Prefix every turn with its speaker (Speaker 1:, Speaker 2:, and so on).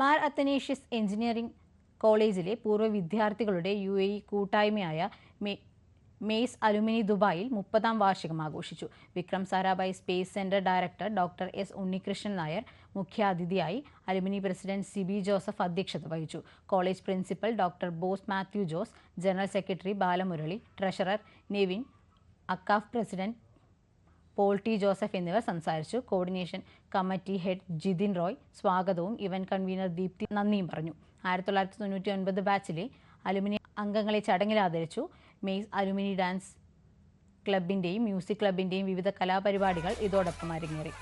Speaker 1: Mar Athanasius engineering കോളേജിലെ പൂർവ്വ വിദ്യാർത്ഥികളുടെ UAE കൂട്ടായ്മയായ മെയ്സ് അലുമിനി ദുബായിൽ 30ാം വാർഷികം ആഘോഷിച്ചു. Vikram Sarabhai Space Centre director doctor S. Unnikrishnan Nair മുഖ്യാതിഥിയായി. അലുമിനി പ്രസിഡന്റ് സിബി ജോസഫ് അധ്യക്ഷത വഹിച്ചു. College principal doctor Bose Mathew Jose, general secretary Balamurali, treasurer Nevin, Akcaf president Paul T Joseph എന്നിവർ സംസാരിച്ചു. Coordination committee head Jithin Roy സ്വാഗതവും ഇവന്റ് കൺവീനർ ദീപ്തി നന്ദിയും പറഞ്ഞു. 1999 ബാച്ചിലെ അലുമിനി അംഗങ്ങളെ ചടങ്ങിൽ ആദരിച്ചു. മെയ്സ് അലുമിനി ഡാൻസ് ക്ലബിന്റെയും മ്യൂസിക് ക്ലബിന്റെയും വിവിധ കലാപരിപാടികൾ ഇതോടൊപ്പം അരങ്ങേറി.